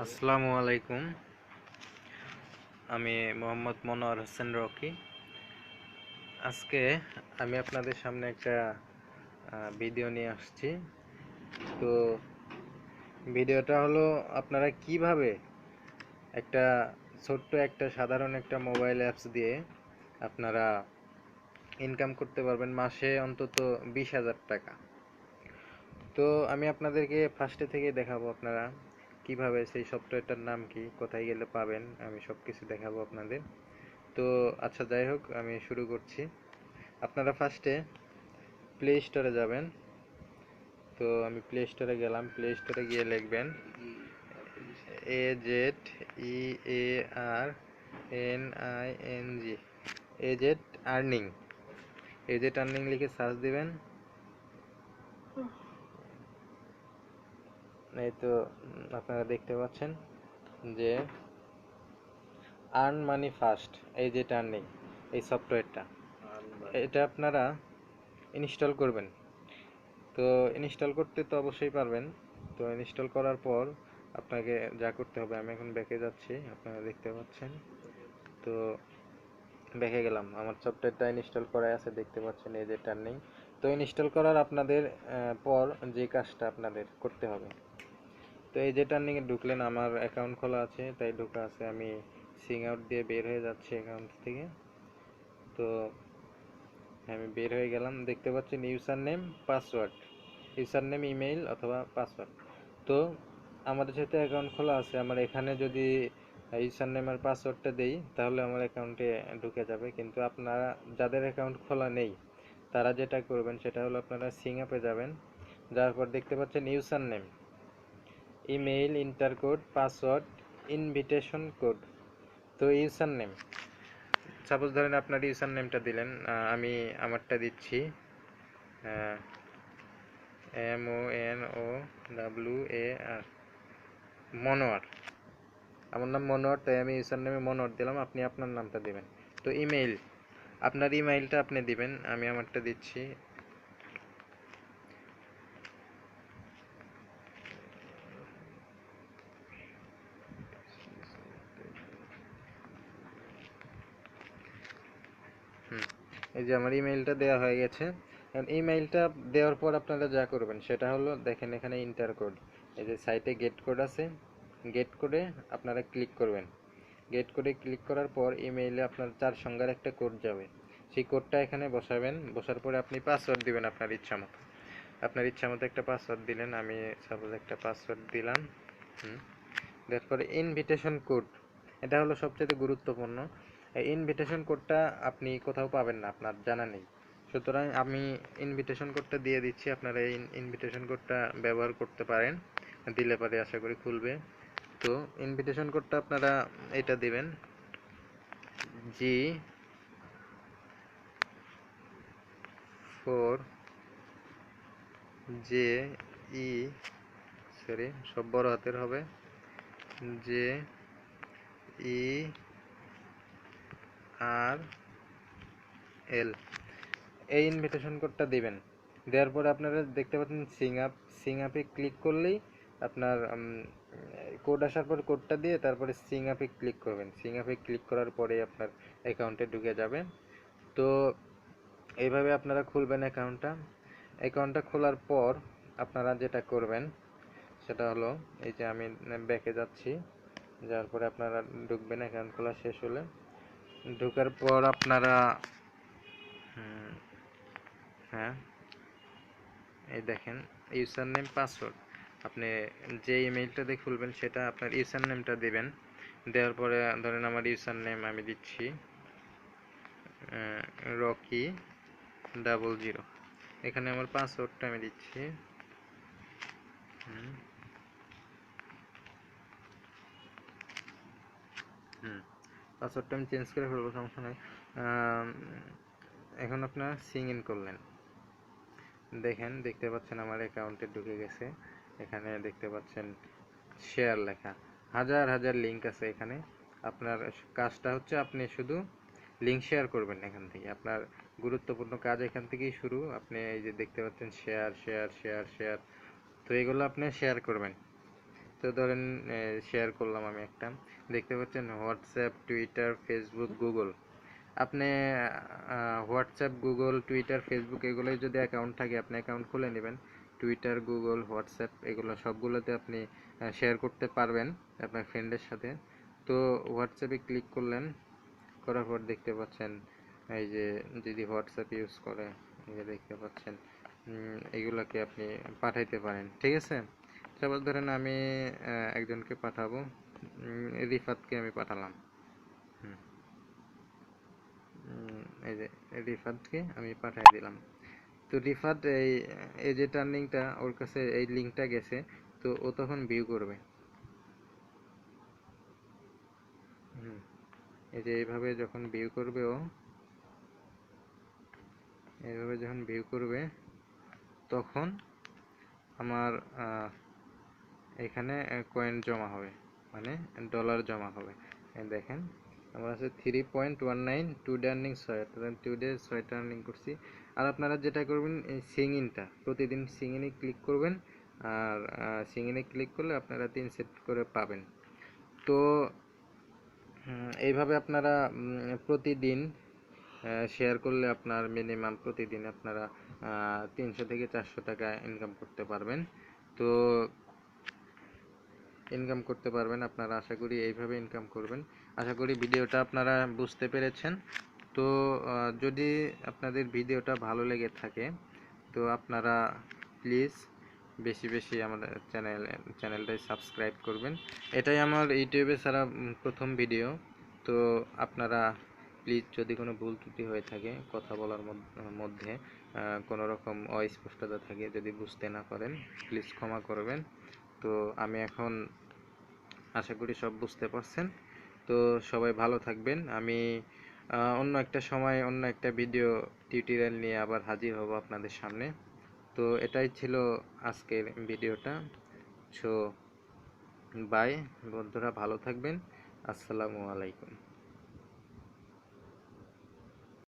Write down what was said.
আসসালামু আলাইকুম। আমি মোহাম্মদ মনোয়ার হোসেন রকি। আজকে আমি আপনাদের সামনে একটা ভিডিও নিয়ে আসছি। তো ভিডিওটা হলো আপনারা কিভাবে একটা ছোট্ট একটা সাধারণ একটা মোবাইল অ্যাপস দিয়ে আপনারা ইনকাম করতে পারবেন মাসে অন্তত 20,000 টাকা। তো আমি আপনাদেরকে ফার্স্টে থেকে দেখাবো আপনারা কিভাবে, সেই সফটওয়্যারটার নাম কি, কোথায় গেলে পাবেন, আমি সব কিছু দেখাবো আপনাদের। তো আচ্ছা, যাই হোক, আমি শুরু করছি। আপনারা ফার্স্টে প্লে স্টোরে যাবেন। তো আমি প্লে স্টোরে গেলাম। প্লে স্টোরে গিয়ে লিখবেন AZEARNING, এজেট আর্নিং। এজেট আর্নিং লিখে সার্চ দিবেন। এই তো আপনারা দেখতে পাচ্ছেন যে আর্ন মানি ফাস্ট, এজেট আর্নিং, এই সফটওয়্যারটা। এটা আপনারা ইনস্টল করবেন। তো ইনস্টল করতে তো অবশ্যই পারবেন। তো ইনস্টল করার পর আপনাকে যা করতে হবে, আমি এখন ব্যাকে যাচ্ছি, আপনারা দেখতে পাচ্ছেন। তো ব্যাকে গেলাম, আমার সফটওয়্যারটা ইনস্টল করা আছে, দেখতে পাচ্ছেন এই যে টার্নিং। তো ইনস্টল করার আপনাদের পর যে কাজটা আপনাদের করতে হবে, তো এই যে টার্নিংয়ে ঢুকলেন, আমার অ্যাকাউন্ট খোলা আছে তাই ঢোকা আছে, আমি সিং আউট দিয়ে বের হয়ে যাচ্ছি অ্যাকাউন্ট থেকে। তো আমি বের হয়ে গেলাম, দেখতে পাচ্ছেন user name password, user name email অথবা পাসওয়ার্ড। তো আমাদের সাথে অ্যাকাউন্ট খোলা আছে, আমার এখানে যদি ইউজার নেম আর পাসওয়ার্ডটা দেই তাহলে আমার অ্যাকাউন্টে ঢুকে যাবে। কিন্তু আপনারা যাদের অ্যাকাউন্ট খোলা নেই তারা যেটা করবেন সেটা হলো আপনারা সিং আপে যাবেন। যাওয়ার পর দেখতে পাচ্ছেন user name, email, inter code, password, invitation code. তো ইউজার নেম, সাপোজ ধরেন আপনার ইউজার নেমটা দিলেন, আমি আমারটা দিচ্ছি MONOWAR, মনোয়ার। আমার নাম মনোয়ার তাই আমি ইউজার নেমে মনোয়ার দিলাম, আপনি আপনার নামটা দিবেন। তো ইমেইল, আপনার ইমেইলটা আপনি দিবেন, আমি আমারটা দিচ্ছি। এই যে আমার ইমেইলটা দেওয়া হয়ে গেছে। ইমেইলটা দেওয়ার পর আপনারা যা করবেন সেটা হলো, দেখেন এখানে ইন্টার কোড, এই যে সাইটে গেট কোড আছে, গেট কোডে আপনারা ক্লিক করবেন। গেট কোডে ক্লিক করার পর ইমেইলে আপনার 4 সংখ্যার একটা কোড যাবে, সেই কোডটা এখানে বসাবেন। বসার পরে আপনি পাসওয়ার্ড দিবেন আপনার ইচ্ছা মতো। আপনার ইচ্ছা মতো একটা পাসওয়ার্ড দিলেন, আমি সাপোজ একটা পাসওয়ার্ড দিলাম। তারপরে ইনভিটেশন কোড, এটা হলো সবচেয়ে গুরুত্বপূর্ণ। এই ইনভিটেশন কোডটা আপনি কোথাও পাবেন না, আপনার জানা নেই। সুতরাং আমি ইনভিটেশন কোডটা দিয়ে দিচ্ছি, আপনারা এই ইনভিটেশন কোডটা ব্যবহার করতে পারেন, দিলে পরে আশা করি খুলবে। তো ইনভিটেশন কোডটা আপনারা এটা দিবেন, G4JE, সরি সব বড় হাতের হবে, JERL, এই ইনভিটেশন কোডটা দিবেন। দেওয়ার পরে আপনারা দেখতে পাচ্ছেন সিং আপে ক্লিক করলেই আপনার কোড আসার পর কোডটা দিয়ে তারপরে সিং আপে ক্লিক করবেন। সিং আপে ক্লিক করার পরে আপনার অ্যাকাউন্টে ঢুকে যাবে। তো এইভাবে আপনারা খুলবেন অ্যাকাউন্টটা। অ্যাকাউন্টটা খোলার পর আপনারা যেটা করবেন সেটা হলো, এই যে আমি ব্যাকে যাচ্ছি, যাওয়ার পরে আপনারা ঢুকবেন অ্যাকাউন্ট খোলা শেষ হলে। ঢোকার পর আপনারা হ্যাঁ, এই দেখেন ইউজার নেম পাসওয়ার্ড, আপনি যে ইমেইলটা দিয়ে খুলবেন সেটা আপনার ইউজার নেমটা দিবেন। দেওয়ার পরে ধরেন আমার ইউজার নেম আমি দিচ্ছি Rocky00, এখানে আমার পাসওয়ার্ডটা আমি দিচ্ছি পাসওয়ার্ডটা আমি চেঞ্জ করে ফেলবো, সমস্যা নাই। এখন আপনারা সিং ইন করলেন, দেখেন দেখতে পাচ্ছেন আমার অ্যাকাউন্টে ঢুকে গেছে। এখানে দেখতে পাচ্ছেন শেয়ার লেখা, হাজার হাজার লিঙ্ক আছে এখানে। আপনার কাজটা হচ্ছে আপনি শুধু লিঙ্ক শেয়ার করবেন। এখান থেকে আপনার গুরুত্বপূর্ণ কাজ এখান থেকেই শুরু। আপনি এই যে দেখতে পাচ্ছেন শেয়ার শেয়ার শেয়ার শেয়ার, তো এগুলো আপনি শেয়ার করবেন। তো ধরেন শেয়ার করলাম আমি একটা, দেখতে পাচ্ছেন হোয়াটসঅ্যাপ, টুইটার, ফেসবুক, গুগল। আপনি হোয়াটসঅ্যাপ, গুগল, টুইটার, ফেসবুক এগুলোই যদি অ্যাকাউন্ট থাকে আপনি অ্যাকাউন্ট খুলে নেবেন। টুইটার, গুগল, হোয়াটসঅ্যাপ এগুলো সবগুলোতে আপনি শেয়ার করতে পারবেন আপনার ফ্রেন্ডের সাথে। তো হোয়াটসঅ্যাপে ক্লিক করলেন, করার পর দেখতে পাচ্ছেন এই যে যদি হোয়াটসঅ্যাপ ইউজ করে এই যে দেখতে পাচ্ছেন এগুলাকে আপনি পাঠাইতে পারেন, ঠিক আছে। তারপর ধরেন আমি একজনকে পাঠাবো, রিফাতকে আমি পাঠালাম। এই যে রিফাতকে আমি পাঠিয়ে দিলাম। তো রিফাত এই এই যে টার্নিংটা ওর কাছে এই লিঙ্কটা গেছে, তো ও তখন ভিউ করবে। এই যে এইভাবে যখন ভিউ করবে, ও এইভাবে যখন ভিউ করবে তখন আমার এখানে কয়েন জমা হবে, মানে ডলার জমা হবে। দেখেন আমার আছে 3.19 টু আর্নিং 6, অর্থাৎ 2 ডে 6টা আর্নিং করছি। আর আপনারা যেটা করবেন এই সিং ইনটা প্রতিদিন সিং ইনে ক্লিক করবেন, আর সিং ইনে ক্লিক করলে আপনারা 3 সেট করে পাবেন। তো এইভাবে আপনারা প্রতিদিন শেয়ার করলে আপনার মিনিমাম প্রতিদিন আপনারা 300 থেকে 400 টাকা ইনকাম করতে পারবেন। তো ইনকাম করতে পারবেন আপনারা, আশা করি এইভাবে ইনকাম করবেন। আশা করি ভিডিওটা আপনারা বুঝতে পেরেছেন। তো যদি আপনাদের ভিডিওটা ভালো লেগে থাকে তো আপনারা প্লিজ বেশি বেশি আমাদের চ্যানেলটাই সাবস্ক্রাইব করবেন। এটাই আমার ইউটিউবে ছাড়া প্রথম ভিডিও। তো আপনারা প্লিজ যদি কোনো ভুল ত্রুটি হয়ে থাকে, কথা বলার মধ্যে কোনো রকম অস্পষ্টতা থাকে, যদি বুঝতে না পারেন প্লিজ ক্ষমা করবেন। তো আমি এখন আশা করি সব বুঝতে পারছেন। তো সবাই ভালো থাকবেন। আমি অন্য একটা সময় অন্য একটা ভিডিও টিউটোরিয়াল নিয়ে আবার হাজির হব আপনাদের সামনে। তো এটাই ছিল আজকের ভিডিওটা। সো বাই বন্ধুরা, ভালো থাকবেন। আসসালামু আলাইকুম।